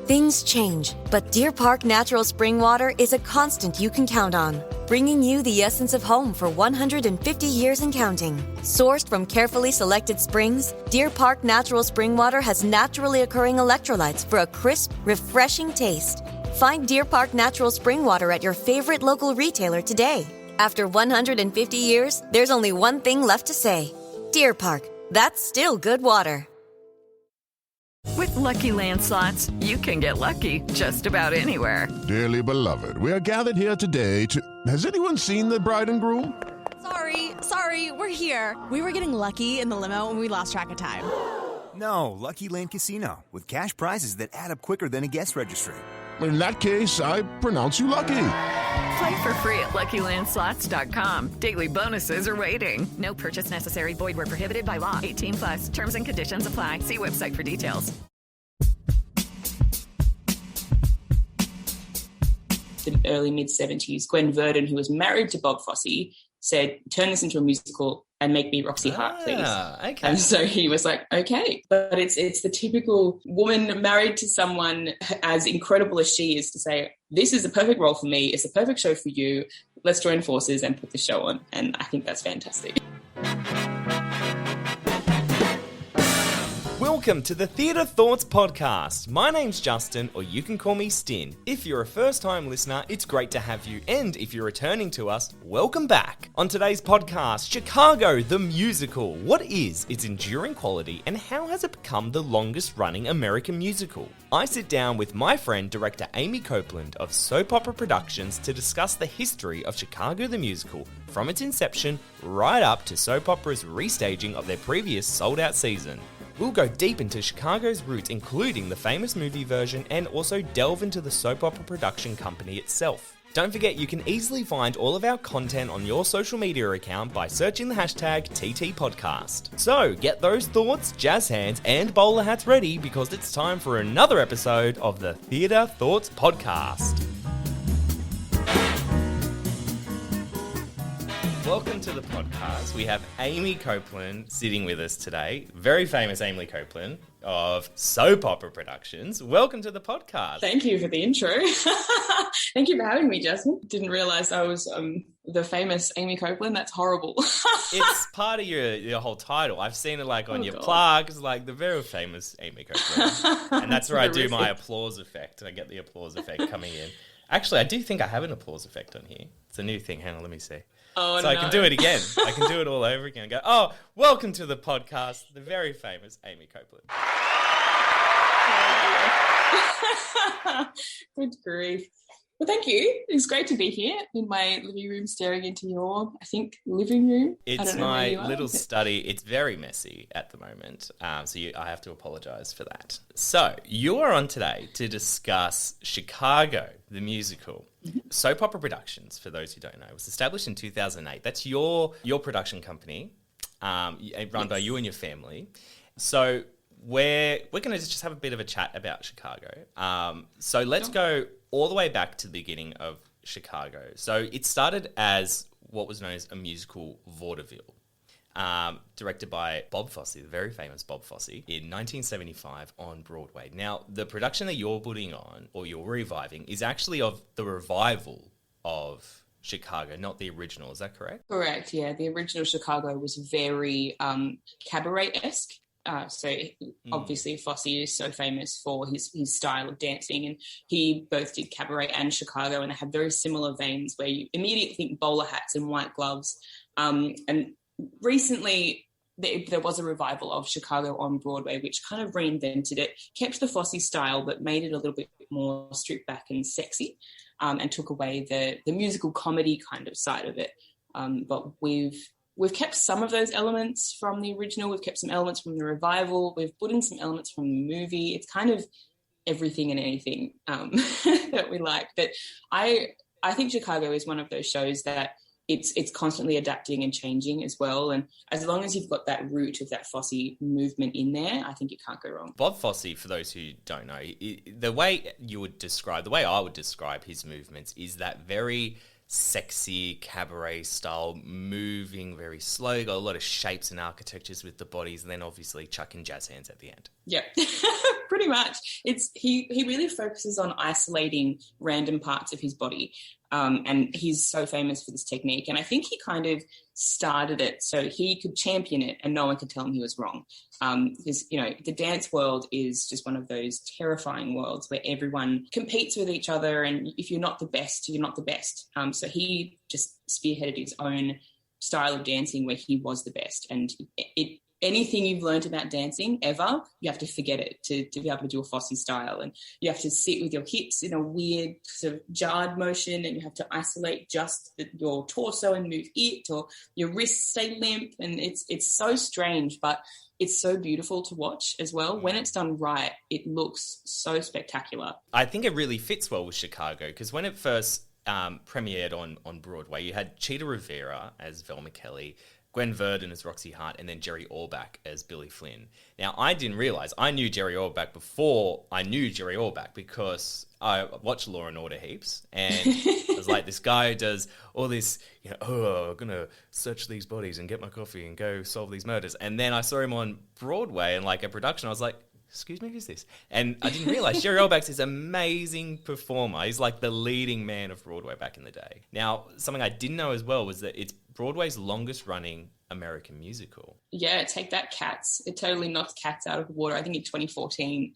Things change, but Deer Park Natural Spring Water is a constant you can count on, bringing you the essence of home for 150 years and counting. Sourced from carefully selected springs, Deer Park Natural Spring Water has naturally occurring electrolytes for a crisp, refreshing taste. Find Deer Park Natural Spring Water at your favorite local retailer today. After 150 years, there's only one thing left to say. Deer Park, that's still good water. With Lucky Land Slots, you can get lucky just about anywhere. Dearly beloved, we are gathered here today to... Has anyone seen the bride and groom? Sorry, we're here. We were getting lucky in the limo and we lost track of time. No, Lucky Land Casino, with cash prizes that add up quicker than a guest registry. In that case, I pronounce you lucky. Play for free at LuckyLandSlots.com. Daily bonuses are waiting. No purchase necessary. Void where prohibited by law. 18 plus. Terms and conditions apply. See website for details. The early mid-70s, Gwen Verdon, who was married to Bob Fosse, said, turn this into a musical and make me Roxy Hart, please. Okay. And so he was like, okay. But it's the typical woman married to someone as incredible as she is to say, this is the perfect role for me. It's the perfect show for you. Let's join forces and put the show on. And I think that's fantastic. Welcome to the Theatre Thoughts Podcast. My name's Justin, or you can call me Stin. If you're a first-time listener, it's great to have you, and if you're returning to us, welcome back. On today's podcast, Chicago, the musical. What is its enduring quality, and how has it become the longest-running American musical? I sit down with my friend, director Amy Copeland of So Popera Productions to discuss the history of Chicago, the musical, from its inception right up to soap opera's restaging of their previous sold-out season. We'll go deep into Chicago's roots, including the famous movie version, and also delve into the soap opera production company itself. Don't forget you can easily find all of our content on your social media account by searching the hashtag TTPodcast. So get those thoughts, jazz hands, and bowler hats ready because it's time for another episode of the Theatre Thoughts Podcast. Welcome to the podcast. We have Amy Copeland sitting with us today. Very famous Amy Copeland of So Popera Productions. Welcome to the podcast. Thank you for the intro. Thank you for having me, Jasmine. Didn't realise I was the famous Amy Copeland. That's horrible. It's part of your whole title. I've seen it on your plaques, like the very famous Amy Copeland. And that's where I do my applause effect. I get the applause effect coming in. Actually, I do think I have an applause effect on here. It's a new thing. Hang on, let me see. Oh, so no. I can do it again. I can do it all over again and go, oh, welcome to the podcast, the very famous Amy Copeland. Good grief. Well, thank you. It's great to be here in my living room staring into your, I think, living room. It's my little study. It's very messy at the moment, I have to apologise for that. So you are on today to discuss Chicago, the musical. Mm-hmm. So Popera Productions, for those who don't know, was established in 2008. That's your production company, run by you and your family. So we're going to just have a bit of a chat about Chicago. So let's go all the way back to the beginning of Chicago. So it started as what was known as a musical vaudeville, directed by Bob Fosse, the very famous Bob Fosse, in 1975 on Broadway. Now, the production that you're putting on, or you're reviving, is actually of the revival of Chicago, not the original. Is that correct? Correct, yeah. The original Chicago was very cabaret-esque. Obviously Fosse is so famous for his style of dancing, and he both did cabaret and Chicago, and they have very similar veins where you immediately think bowler hats and white gloves. And recently there was a revival of Chicago on Broadway, which kind of reinvented it, kept the Fosse style, but made it a little bit more stripped back and sexy, and took away the musical comedy kind of side of it. But We've kept some of those elements from the original. We've kept some elements from the revival. We've put in some elements from the movie. It's kind of everything and anything that we like. But I think Chicago is one of those shows that it's constantly adapting and changing as well. And as long as you've got that root of that Fosse movement in there, I think you can't go wrong. Bob Fosse, for those who don't know, the way I would describe his movements is that very sexy cabaret style, moving very slow, got a lot of shapes and architectures with the bodies, and then obviously chucking jazz hands at the end. Yeah, pretty much. He really focuses on isolating random parts of his body, and he's so famous for this technique. And I think he kind of started it so he could champion it, and no one could tell him he was wrong. Because the dance world is just one of those terrifying worlds where everyone competes with each other, and if you're not the best, you're not the best. So he just spearheaded his own style of dancing where he was the best, and anything you've learned about dancing ever, you have to forget it to be able to do a Fosse style. And you have to sit with your hips in a weird sort of jarred motion, and you have to isolate just your torso and move it, or your wrists stay limp. And it's so strange, but it's so beautiful to watch as well. When it's done right, it looks so spectacular. I think it really fits well with Chicago, because when it first premiered on Broadway, you had Cheetah Rivera as Velma Kelly, Gwen Verdon as Roxy Hart, and then Jerry Orbach as Billy Flynn. Now, I didn't realise, I knew Jerry Orbach before I knew Jerry Orbach, because I watched Law and Order heaps, and I was like, this guy does all this, I'm going to search these bodies and get my coffee and go solve these murders. And then I saw him on Broadway and like a production, I was like, excuse me, who's this? And I didn't realise Jerry Orbach's this amazing performer. He's like the leading man of Broadway back in the day. Now, something I didn't know as well was that it's Broadway's longest running American musical. Yeah, take that, Cats. It totally knocked Cats out of the water, I think in 2014,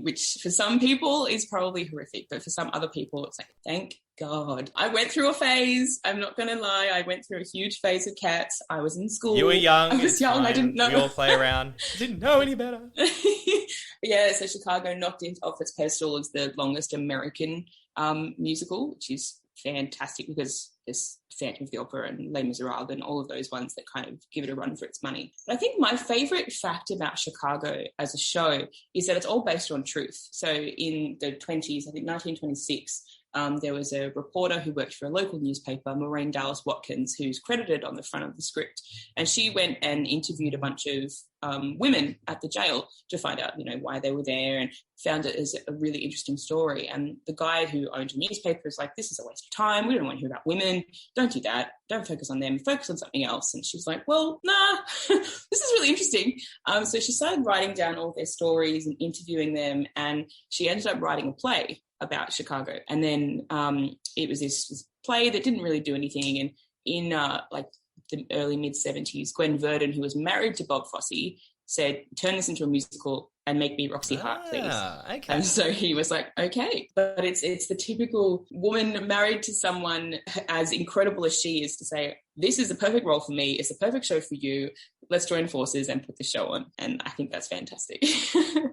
which for some people is probably horrific, but for some other people it's like, thank God. I went through a phase, I'm not going to lie, I went through a huge phase of Cats. I was in school. You were young. I was young, I didn't know. We all play around. Didn't know any better. Yeah, so Chicago knocked it off its pedestal as the longest American musical, which is fantastic because there's Phantom of the Opera and Les Miserables and all of those ones that kind of give it a run for its money. But I think my favourite fact about Chicago as a show is that it's all based on truth. So in the 20s, I think 1926, there was a reporter who worked for a local newspaper, Maureen Dallas Watkins, who's credited on the front of the script. And she went and interviewed a bunch of women at the jail to find out, why they were there, and found it as a really interesting story. And the guy who owned a newspaper was like, this is a waste of time. We don't want to hear about women. Don't do that. Don't focus on them. Focus on something else. And she was like, well, nah, this is really interesting. So she started writing down all their stories and interviewing them. And she ended up writing a play about Chicago. And then it was this play that didn't really do anything. And in the early mid-70s, Gwen Verdon, who was married to Bob Fosse, said, turn this into a musical and make me Roxy Hart, please. Okay. And so he was like, okay. But it's the typical woman married to someone as incredible as she is to say, this is the perfect role for me. It's the perfect show for you. Let's join forces and put the show on. And I think that's fantastic.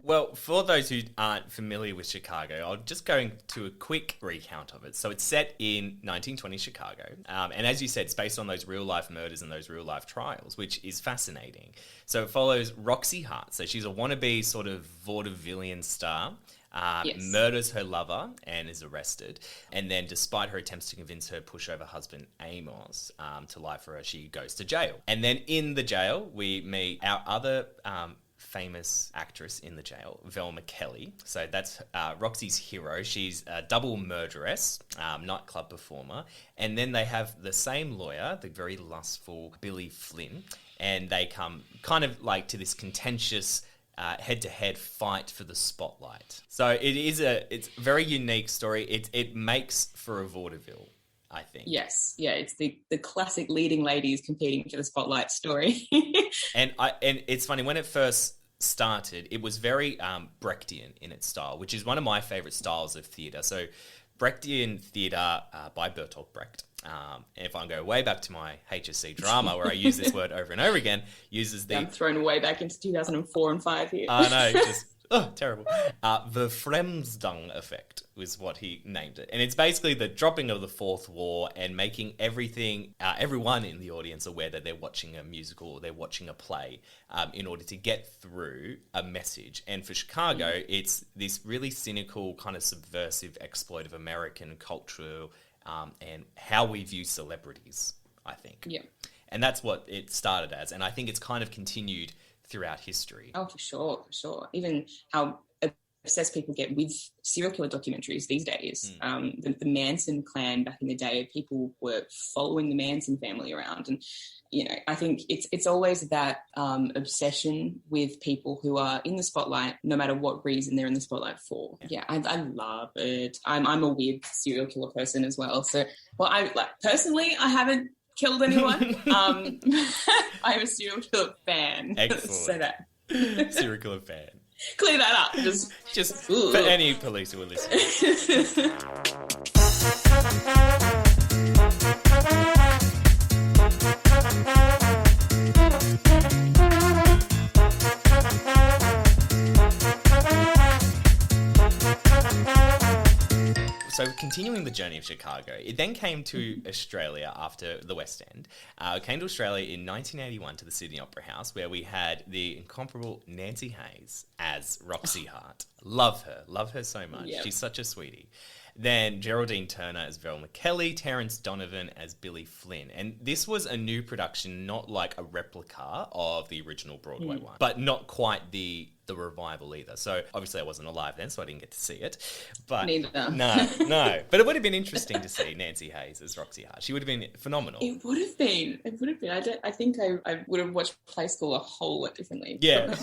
Well, for those who aren't familiar with Chicago, I'll just go into a quick recount of it. So it's set in 1920 Chicago. And as you said, it's based on those real-life murders and those real-life trials, which is fascinating. So it follows Roxy Hart. So she's a wannabe sort of vaudevillian star. Yes. Murders her lover and is arrested. And then despite her attempts to convince her pushover husband Amos to lie for her, she goes to jail. And then in the jail, we meet our other famous actress in the jail, Velma Kelly. So that's Roxy's hero. She's a double murderess, nightclub performer. And then they have the same lawyer, the very lustful Billy Flynn. And they come kind of like to this contentious head-to-head fight for the spotlight. So it's a very unique story. It makes for a vaudeville, I think. Yes, yeah, it's the classic leading ladies competing for the spotlight story. And it's funny, when it first started, it was very Brechtian in its style, which is one of my favourite styles of theatre. So Brechtian theatre by Bertolt Brecht, and if I go way back to my HSC drama, where I use this word over and over again, uses the... I'm thrown way back into 2004 and 5 here. I know, just... terrible. The Fremdung effect was what he named it. And it's basically the dropping of the fourth wall and making everyone in the audience aware that they're watching a musical or they're watching a play in order to get through a message. And for Chicago, it's this really cynical, kind of subversive, exploitive American culture and how we view celebrities, I think. Yeah. And that's what it started as. And I think it's kind of continued throughout history. Oh, for sure. Even how obsessed people get with serial killer documentaries these days. The Manson clan back in the day, people were following the Manson family around. And, I think it's always that obsession with people who are in the spotlight, no matter what reason they're in the spotlight for. Yeah, I love it. I'm a weird serial killer person as well. So, personally, I haven't killed anyone. I'm a serial killer fan. Excellent. Say that. Serial killer fan. Clear that up. Just for any police who are listening. So continuing the journey of Chicago, it then came to Australia after the West End. It came to Australia in 1981 to the Sydney Opera House, where we had the incomparable Nancy Hayes as Roxy Hart. Love her so much. Yep. She's such a sweetie. Then Geraldine Turner as Velma Kelly, Terence Donovan as Billy Flynn. And this was a new production, not like a replica of the original Broadway one, but not quite the revival either. So obviously I wasn't alive then, so I didn't get to see it. But neither. No. But it would have been interesting to see Nancy Hayes as Roxy Hart. She would have been phenomenal. It would have been. I think I would have watched Play School a whole lot differently. Yeah.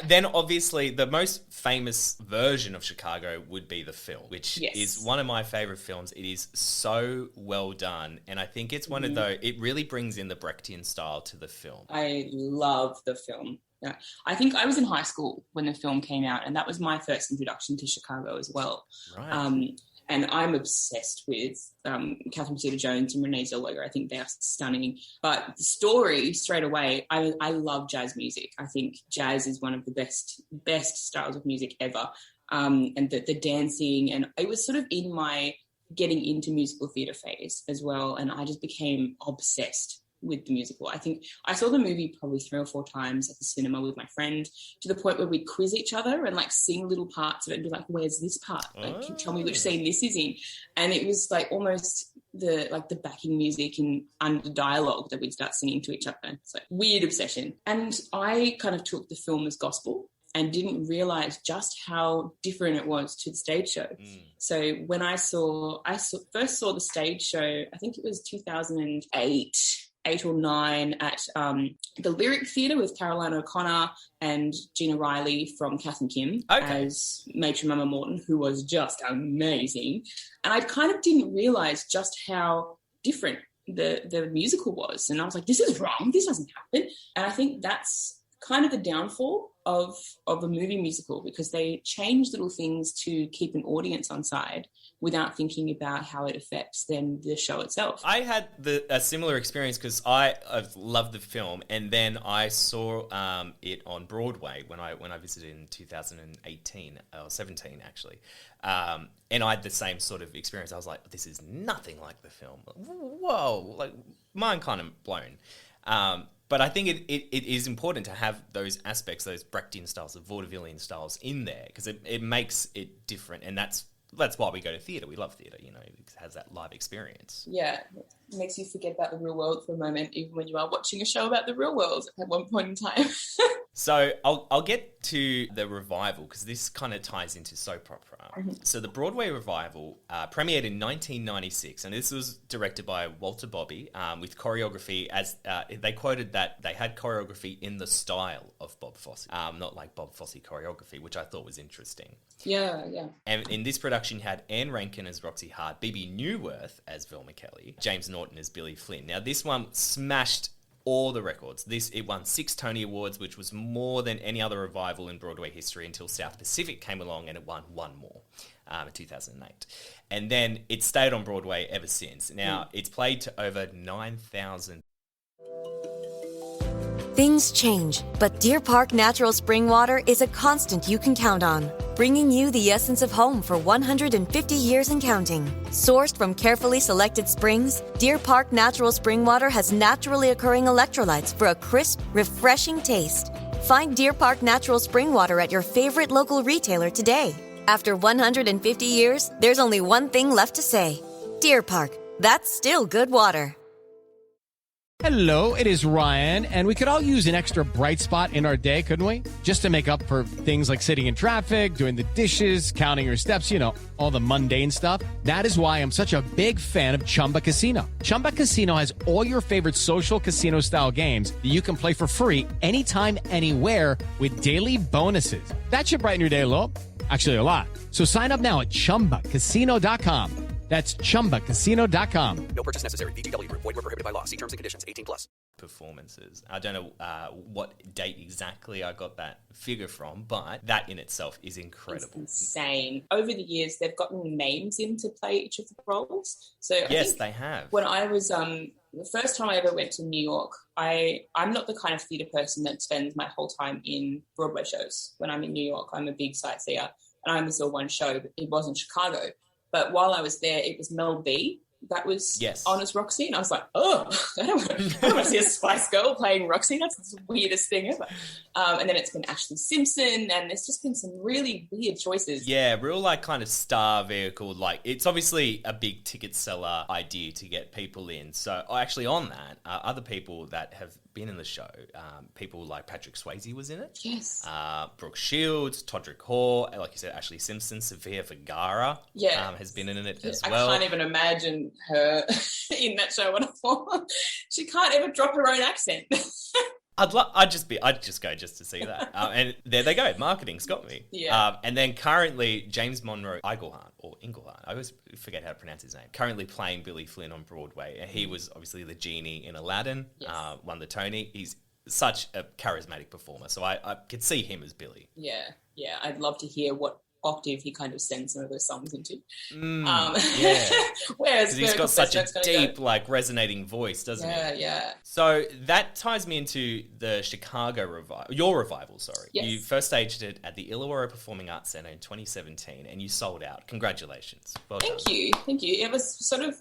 Then obviously the most famous version of Chicago would be the film, which is one of my favorite films. It is so well done, and I think it's one of those, it really brings in the Brechtian style to the film. I love the film. Yeah, I think I was in high school when the film came out, and that was my first introduction to Chicago as well. Right. And I'm obsessed with Catherine Zeta-Jones and Renee Zellweger. I think they are stunning. But the story, straight away, I love jazz music. I think jazz is one of the best styles of music ever. And the dancing, and it was sort of in my getting into musical theatre phase as well, and I just became obsessed with the musical. I think I saw the movie probably 3 or 4 times at the cinema with my friend, to the point where we'd quiz each other and like sing little parts of it and be like, where's this part? Like, can you tell me which scene this is in? And it was like almost the backing music and under dialogue that we'd start singing to each other. It's like weird obsession. And I kind of took the film as gospel and didn't realise just how different it was to the stage show. So when I first saw the stage show, I think it was 2008 or 9 at the Lyric Theatre with Caroline O'Connor and Gina Riley from Kath and Kim as Matron Mama Morton, who was just amazing. And I kind of didn't realise just how different the musical was. And I was like, this is wrong. This doesn't happen. And I think that's kind of the downfall of a movie musical, because they change little things to keep an audience on side without thinking about how it affects then the show itself. I had a similar experience because I've loved the film, and then I saw it on Broadway when I visited in 2018 or 17 actually, and I had the same sort of experience. I was like, this is nothing like the film. Whoa, like mind kind of blown. But I think it is important to have those aspects, those Brechtian styles, the vaudevillian styles in there, because it makes it different, and that's why we go to theatre. We love theatre, it has that live experience. Yeah, it makes you forget about the real world for a moment, even when you are watching a show about the real world at one point in time. So I'll get to the revival, because this kind of ties into soap opera. So the Broadway revival premiered in 1996, and this was directed by Walter Bobby with choreography, as they quoted that they had choreography in the style of Bob Fosse, not like Bob Fosse choreography, which I thought was interesting. Yeah. And in this production, you had Anne Rankin as Roxy Hart, Bebe Neuwirth as Velma Kelly, James Norton as Billy Flynn. Now, this one smashed all the records. It won 6 Tony Awards, which was more than any other revival in Broadway history until South Pacific came along, and it won 1 more in 2008. And then it stayed on Broadway ever since. Now, it's played to over 9,000. Things change, but Deer Park Natural Spring Water is a constant you can count on, bringing you the essence of home for 150 years and counting. Sourced from carefully selected springs, Deer Park Natural Spring Water has naturally occurring electrolytes for a crisp, refreshing taste. Find Deer Park Natural Spring Water at your favorite local retailer today. After 150 years, there's only one thing left to say. Deer Park, that's still good water. Hello, it is Ryan, and we could all use an extra bright spot in our day, couldn't we? Just to make up for things like sitting in traffic, doing the dishes, counting your steps, all the mundane stuff. That is why I'm such a big fan of Chumba Casino. Chumba Casino has all your favorite social casino-style games that you can play for free anytime, anywhere with daily bonuses. That should brighten your day a little. Actually, a lot. So sign up now at ChumbaCasino.com. That's ChumbaCasino.com. No purchase necessary. VGW Group. Void where prohibited by law. See terms and conditions. 18+. Performances. I don't know what date exactly I got that figure from, but that in itself is incredible. It's insane. Over the years, they've gotten names in to play each of the roles. So yes, they have. When I was the first time I ever went to New York, I'm not the kind of theatre person that spends my whole time in Broadway shows. When I'm in New York, I'm a big sightseer, and I only saw one show, but it was in Chicago. But while I was there, it was Mel B that was on as Roxy. And I was like, I don't want to see a Spice Girl playing Roxy. That's the weirdest thing ever. And then it's been Ashley Simpson, and there's just been some really weird choices. Yeah, real kind of star vehicle. It's obviously a big ticket seller idea to get people in. So actually on that, other people that have been in the show, people like Patrick Swayze was in it. Yes. Brooke Shields, Todrick Hall, like you said, Ashley Simpson, Sofia Vergara has been in it as well. I can't even imagine her in that show anymore. She can't ever drop her own accent. I'd just go just to see that. And there they go. Marketing's got me. Yeah. And then currently James Monroe Iglehart, I always forget how to pronounce his name. Currently playing Billy Flynn on Broadway. He was obviously the genie in Aladdin. Yes. Won the Tony. He's such a charismatic performer. So I could see him as Billy. Yeah. I'd love to hear what octave he kind of sends some of those songs into. Whereas he's got such a deep, resonating voice, doesn't he? Yeah. So that ties me into the Chicago revival, your revival, sorry. Yes. You first staged it at the Illawarra Performing Arts Centre in 2017 and you sold out. Congratulations. Well done. Thank you. It was sort of...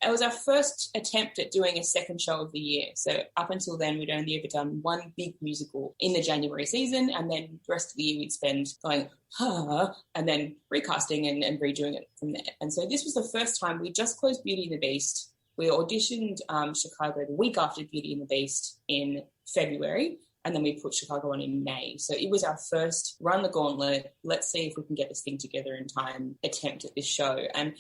it was our first attempt at doing a second show of the year. So up until then, we'd only ever done one big musical in the January season, and then the rest of the year we'd spend going, and then recasting and redoing it from there. And so this was the first time we just closed Beauty and the Beast. We auditioned Chicago the week after Beauty and the Beast in February, and then we put Chicago on in May. So it was our first run the gauntlet, let's see if we can get this thing together in time, attempt at this show. And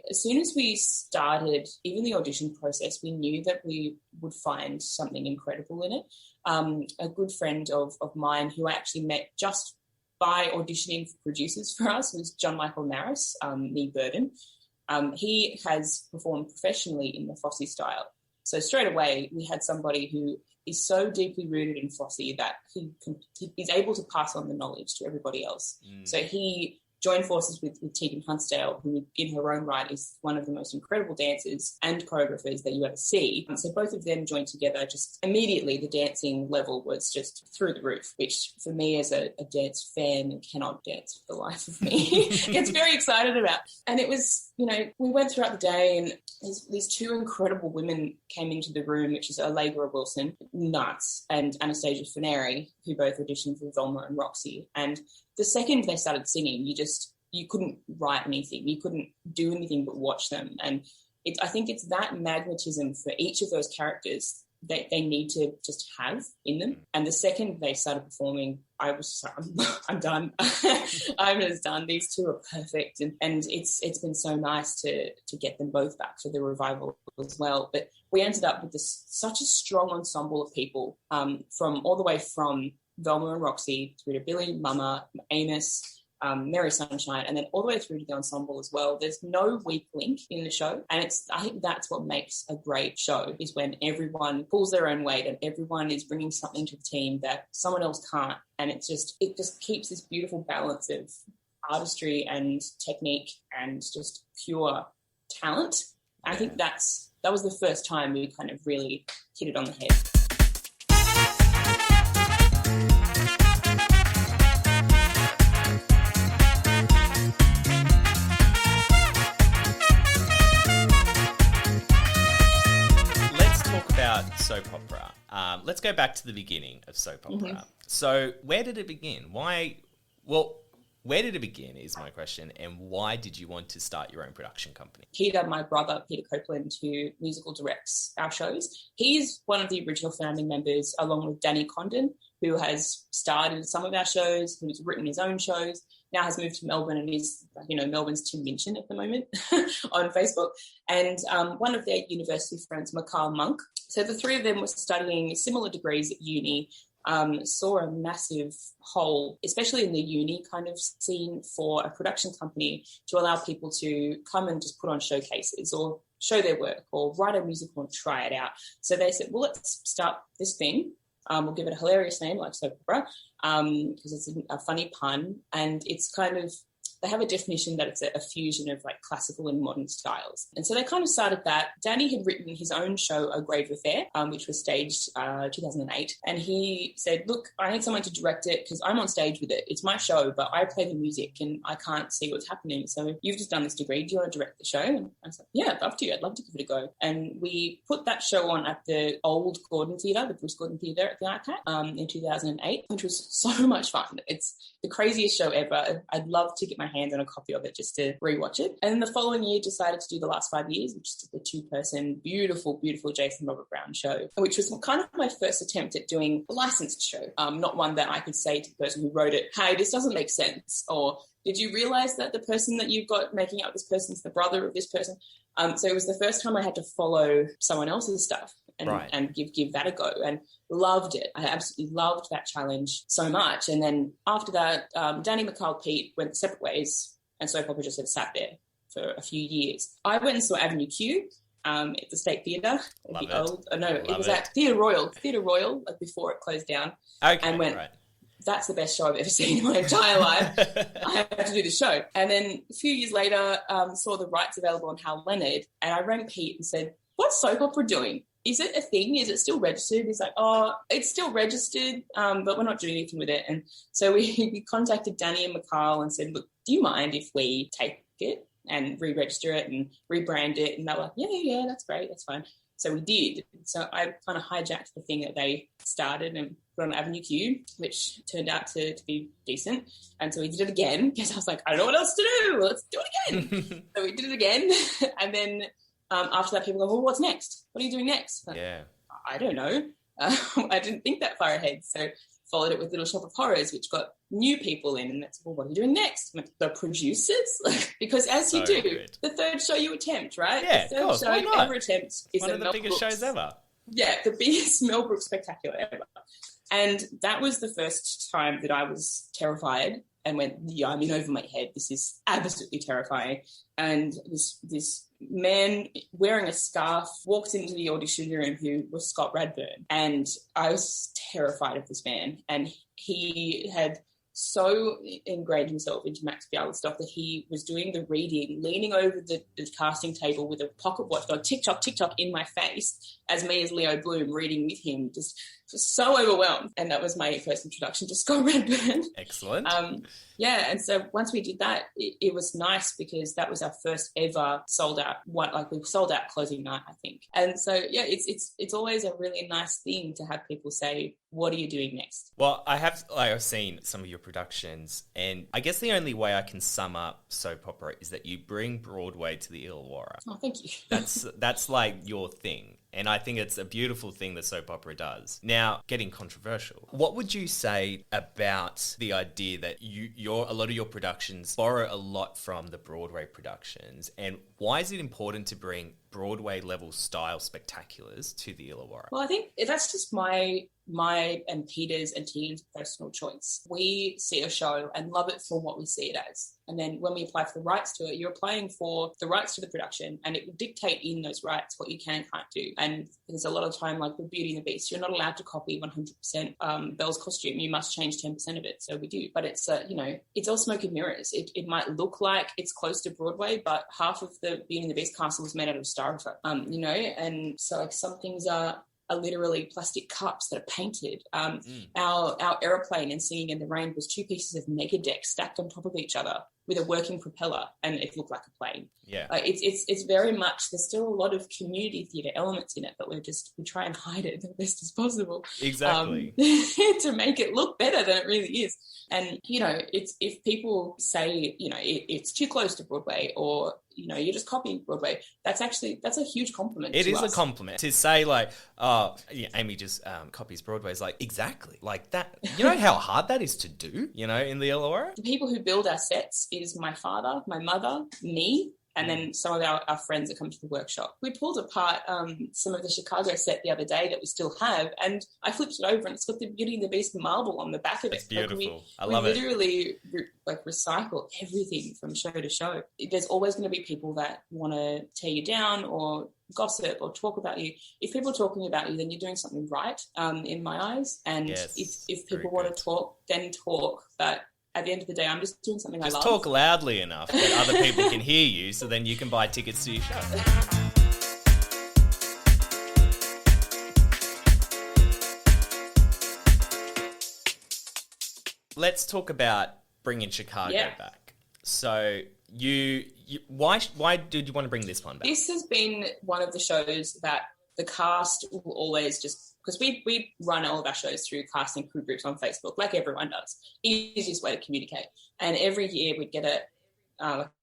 as soon as we started, even the audition process, we knew that we would find something incredible in it. A good friend of mine who I actually met just by auditioning for producers for us was John Michael Maris, Nee Burden. He has performed professionally in the Fosse style. So straight away, we had somebody who is so deeply rooted in Fosse that he's able to pass on the knowledge to everybody else. So he joined forces with Tegan Huntsdale, who in her own right is one of the most incredible dancers and choreographers that you ever see. And so both of them joined together. Just immediately the dancing level was just through the roof, which for me as a dance fan and cannot dance for the life of me, gets very excited about. And it was, we went throughout the day and these two incredible women came into the room, which is Allegra Wilson, nuts, and Anastasia Fineri, who both auditioned for Velma and Roxy. And the second they started singing, you couldn't write anything. You couldn't do anything but watch them. And I think it's that magnetism for each of those characters that they need to just have in them. And the second they started performing, I was just like, I'm done. I'm just done. These two are perfect. And it's been so nice to get them both back for the revival as well. But we ended up with such a strong ensemble of people from all the way from Velma and Roxy through to Billy, Mama, Amos, Mary Sunshine, and then all the way through to the ensemble as well. There's no weak link in the show, and I think that's what makes a great show, is when everyone pulls their own weight and everyone is bringing something to the team that someone else can't, and it just keeps this beautiful balance of artistry and technique and just pure talent. I think that was the first time we kind of really hit it on the head. Soap opera. Let's go back to the beginning of soap opera. So where did it begin? Why? Well, Where did it begin is my question, and why did you want to start your own production company? Peter, my brother, Peter Copeland, who musical directs our shows, he's one of the original founding members, along with Danny Condon, who has starred in some of our shows, who's written his own shows, now has moved to Melbourne and is, Melbourne's Tim Minchin at the moment on Facebook, and one of their university friends, Mikhail Monk. So the three of them were studying similar degrees at uni, saw a massive hole, especially in the uni kind of scene, for a production company to allow people to come and just put on showcases or show their work or write a musical and try it out. So they said, well, let's start this thing. We'll give it a hilarious name like So Popera, because it's a funny pun, and it's kind of, they have a definition that it's a fusion of like classical and modern styles. And so they kind of started that. Danny had written his own show, A Grave Affair, which was staged 2008. And he said, look, I need someone to direct it because I'm on stage with it. It's my show, but I play the music and I can't see what's happening. So you've just done this degree. Do you want to direct the show? And I was like, yeah, I'd love to. I'd love to give it a go. And we put that show on at the old Gordon Theatre, the Bruce Gordon Theatre at the ICAT in 2008, which was so much fun. It's the craziest show ever. I'd love to get my hands on a copy of it just to rewatch it. And then the following year decided to do The Last 5 Years, which is the two-person, beautiful, beautiful Jason Robert Brown show, which was kind of my first attempt at doing a licensed show, not one that I could say to the person who wrote it, hey, this doesn't make sense, or did you realise that the person that you've got making up this person's the brother of this person? So it was the first time I had to follow someone else's stuff and give that a go, and loved it. I absolutely loved that challenge so much. And then after that, Danny, Mikhail, Pete went separate ways, and So Popera just had sat there for a few years. I went and saw Avenue Q at the State Theatre. It was at Theatre Royal, like before it closed down. Okay, and went, that's the best show I've ever seen in my entire life. I have to do the show. And then a few years later, saw the rights available on Hal Leonard, and I rang Pete and said, what's So Popera doing? Is it a thing? Is it still registered? He's like, oh, it's still registered, but we're not doing anything with it. And so we contacted Danny and Mikhail and said, look, do you mind if we take it and re-register it and rebrand it? And they were like, yeah, that's great, that's fine. So we did. So I kind of hijacked the thing that they started and put on Avenue Q, which turned out to be decent. And so we did it again because I was like, I don't know what else to do. Let's do it again. So we did it again. And then after that, people go, well, what's next? What are you doing next? Like, I don't know. I didn't think that far ahead. So followed it with Little Shop of Horrors, which got new people in. And that's, well, what are you doing next? Like, the producers? Because as you do, the third show you attempt, right? Yeah, the third show you ever attempt is one of the biggest shows ever. Yeah, the biggest Mel Brooks spectacular ever. And that was the first time that I was terrified and went, yeah, I'm in over my head. This is absolutely terrifying. And this man wearing a scarf walked into the audition room, who was Scott Radburn. And I was terrified of this man. And he had so ingrained himself into Max Bialystock stuff that he was doing the reading, leaning over the casting table with a pocket watch going tick-tock, tick-tock in my face as me as Leo Bloom reading with him, just so overwhelmed. And that was my first introduction to Scott Radburn. Excellent. And so once we did that, it was nice because that was our first ever sold out one. Like, we sold out closing night, I think. And so it's always a really nice thing to have people say, what are you doing next? Well, I've seen some of your productions, and I guess the only way I can sum up So Popera is that you bring Broadway to the Illawarra. Oh, thank you. That's like your thing. And I think it's a beautiful thing that So Popera does. Now, getting controversial, what would you say about the idea that a lot of your productions borrow a lot from the Broadway productions, and why is it important to bring Broadway level style spectaculars to the Illawarra? Well, I think that's just my and Peter's and team's personal choice. We see a show and love it for what we see it as. And then when we apply for the rights to it, you're applying for the rights to the production, and it will dictate in those rights what you can and can't do. And there's a lot of time, like with Beauty and the Beast, you're not allowed to copy 100% Belle's costume. You must change 10% of it. So we do. But it's, it's all smoke and mirrors. It might look like it's close to Broadway, but half of the Beauty and the Beast castle was made out of styrofoam, and so like some things are literally plastic cups that are painted. Our aeroplane and Singing in the Rain was two pieces of mega deck stacked on top of each other with a working propeller and it looked like a plane. Yeah. It's very much, there's still a lot of community theatre elements in it, but we try and hide it the best as possible. Exactly. To make it look better than it really is. And, if people say, it's too close to Broadway, or, you're just copying Broadway, that's a huge compliment It to is us. a compliment. To say like, oh, yeah, Amy just copies Broadway is like, exactly. Like that, you know how hard that is to do, in the Illawarra? The people who build our sets is my father, my mother, me, and then some of our friends that come to the workshop. We pulled apart some of the Chicago set the other day that we still have, and I flipped it over and it's got the Beauty and the Beast marble on the back of it. It's beautiful. I love love it. We literally recycle everything from show to show. There's always going to be people that want to tear you down or gossip or talk about you. If people are talking about you, then you're doing something right in my eyes. And yes, if people want to talk, then talk. But at the end of the day, I'm just doing something I love. Just talk loudly enough that other people can hear you, so then you can buy tickets to your show. Let's talk about bringing Chicago back. So why did you want to bring this one back? This has been one of the shows that the cast will always just, because we run all of our shows through casting crew groups on Facebook, like everyone does. Easiest way to communicate. And every year we'd get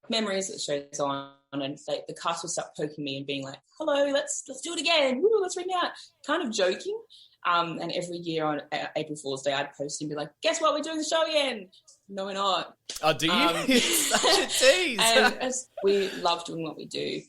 memories that the show's on, and the cast would start poking me and being like, hello, let's do it again. Woo, let's ring out. Kind of joking. And every year on April Fool's Day, I'd post and be like, guess what? We're doing the show again. No, we're not. Oh, do you? It's such a tease. And as we love doing what we do.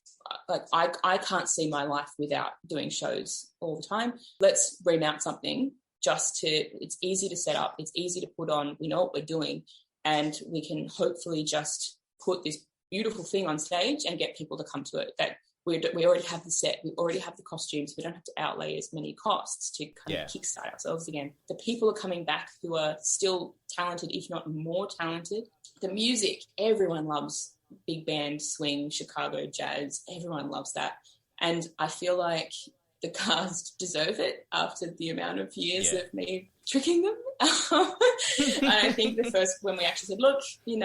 Like I can't see my life without doing shows all the time. Let's remount something it's easy to set up. It's easy to put on. We know what we're doing, and we can hopefully just put this beautiful thing on stage and get people to come to it. That we already have the set. We already have the costumes. We don't have to outlay as many costs to kind of kickstart ourselves again. The people are coming back who are still talented, if not more talented. The music, everyone loves big band, swing, Chicago jazz. Everyone loves that. And I feel like the cast deserve it after the amount of years of me tricking them. And I think when we actually said, look, here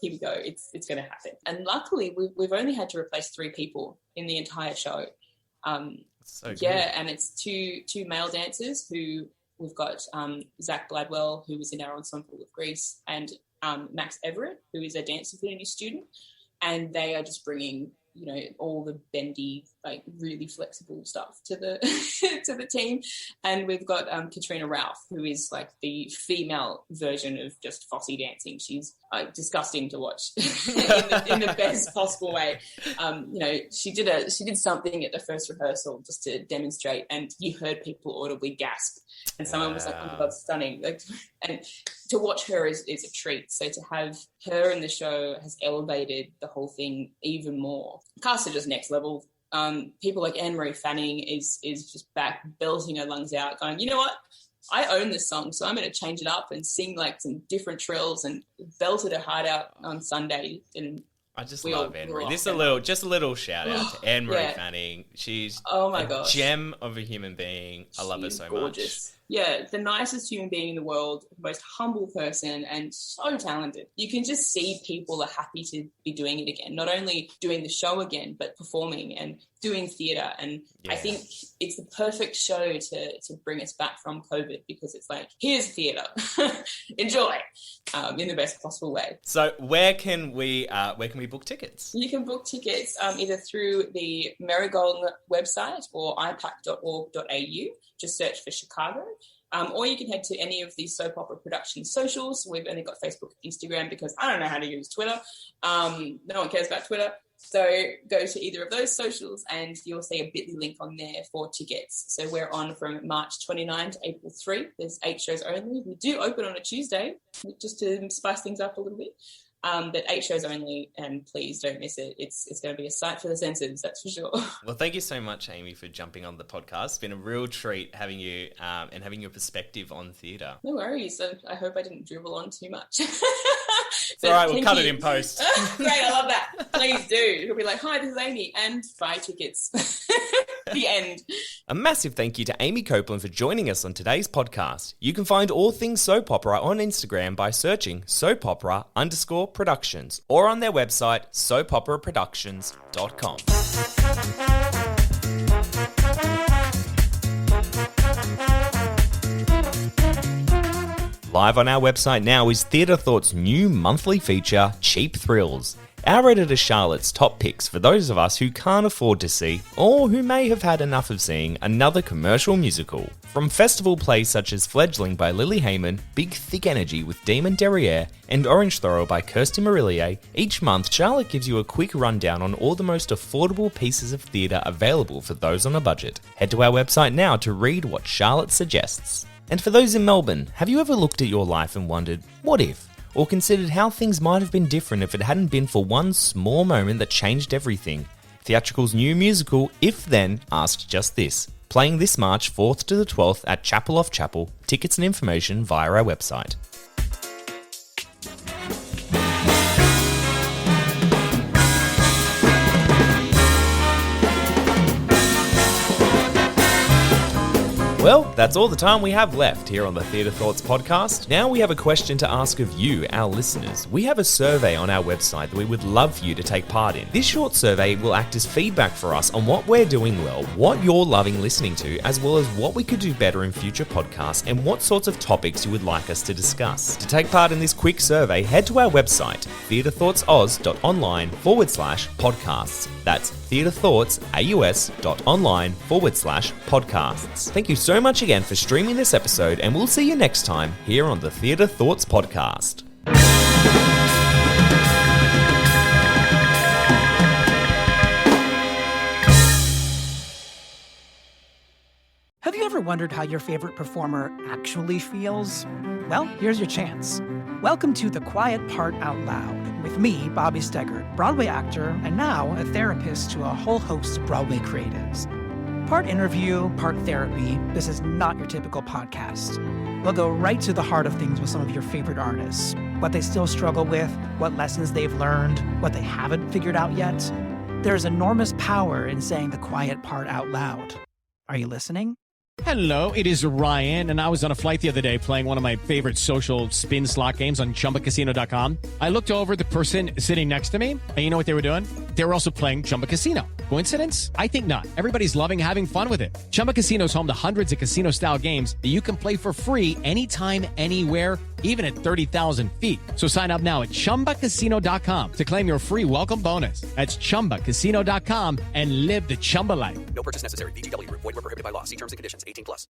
we go, it's going to happen. And luckily, we've only had to replace 3 people in the entire show. So good. Yeah, and it's two male dancers who we've got Zach Gladwell, who was in our ensemble with Grease, and Max Everett, who is a dance affinity student, and they are just bringing all the bendy, like really flexible stuff to the to the team. And we've got Katrina Ralph, who is like the female version of just Fosse dancing. She's disgusting to watch in the best possible way. She did something at the first rehearsal just to demonstrate, and you heard people audibly gasp. And someone was like, "Oh my God, stunning!" And to watch her is a treat. So to have her in the show has elevated the whole thing even more. Cast are just next level. People like Anne-Marie Fanning is just back belting her lungs out, going, you know what? I own this song, so I'm going to change it up and sing like some different trills, and belted her heart out on Sunday. And I just love Anne-Marie. Just a little shout out to Anne-Marie Fanning. She's a gem of a human being. I love her so gorgeous. much. Yeah, the nicest human being in the world, the most humble person, and so talented. You can just see people are happy to be doing it again, not only doing the show again, but performing and doing theatre. And I think it's the perfect show to bring us back from COVID, because it's like, here's theatre, enjoy, in the best possible way. So where can we book tickets? You can book tickets either through the Marigold website or ipac.org.au. Just search for Chicago. Or you can head to any of the So Popera Productions socials. We've only got Facebook and Instagram because I don't know how to use Twitter. No one cares about Twitter. So go to either of those socials and you'll see a bit.ly link on there for tickets. So we're on from March 29 to April 3. There's 8 shows only. We do open on a Tuesday just to spice things up a little bit. But 8 shows only, and please don't miss it. It's going to be a sight for the senses, that's for sure. Well, thank you so much, Amy, for jumping on the podcast. It's been a real treat having you and having your perspective on theatre. No worries. I hope I didn't dribble on too much. It's all right, we'll cut it in post. Great, I love that. Please do. It'll be like, hi, this is Amy, and buy tickets. The end. A massive thank you to Amy Copeland for joining us on today's podcast. You can find all things Soap Opera on Instagram by searching SoapOpera_production. Talk Productions or on their website sopoperaproductions.com. Live on our website now is Theatre Thought's new monthly feature, Cheap Thrills. Our editor Charlotte's top picks for those of us who can't afford to see, or who may have had enough of seeing, another commercial musical. From festival plays such as Fledgling by Lily Heyman, Big Thick Energy with Damon Derriere, and Orange Thrower by Kirsty Marillier, each month Charlotte gives you a quick rundown on all the most affordable pieces of theatre available for those on a budget. Head to our website now to read what Charlotte suggests. And for those in Melbourne, have you ever looked at your life and wondered, what if? Or considered how things might have been different if it hadn't been for one small moment that changed everything? Theatrical's new musical, If Then, asked just this. Playing this March 4th to the 12th at Chapel Off Chapel. Tickets and information via our website. Well, that's all the time we have left here on the Theatre Thoughts podcast. Now we have a question to ask of you, our listeners. We have a survey on our website that we would love for you to take part in. This short survey will act as feedback for us on what we're doing well, what you're loving listening to, as well as what we could do better in future podcasts and what sorts of topics you would like us to discuss. To take part in this quick survey, head to our website, theatrethoughtsoz.online/podcasts. That's theatrethoughtsaus.online/podcasts. Thank you so much again for streaming this episode, and we'll see you next time here on the Theatre Thoughts podcast. Have you ever wondered how your favorite performer actually feels? Well, here's your chance. Welcome to The Quiet Part Out Loud with me, Bobby Steggert, Broadway actor and now a therapist to a whole host of Broadway creatives. Part interview, part therapy, this is not your typical podcast. We'll go right to the heart of things with some of your favorite artists, what they still struggle with, what lessons they've learned, what they haven't figured out yet. There's enormous power in saying the quiet part out loud. Are you listening? Hello, it is Ryan, and I was on a flight the other day playing one of my favorite social spin slot games on ChumbaCasino.com. I looked over at the person sitting next to me, and you know what they were doing? They were also playing Chumba Casino. Coincidence? I think not. Everybody's loving having fun with it. Chumba Casino is home to hundreds of casino-style games that you can play for free anytime, anywhere, even at 30,000 feet. So sign up now at ChumbaCasino.com to claim your free welcome bonus. That's ChumbaCasino.com and live the Chumba life. No purchase necessary. VGW. Void where prohibited by law. See terms and conditions. 18+.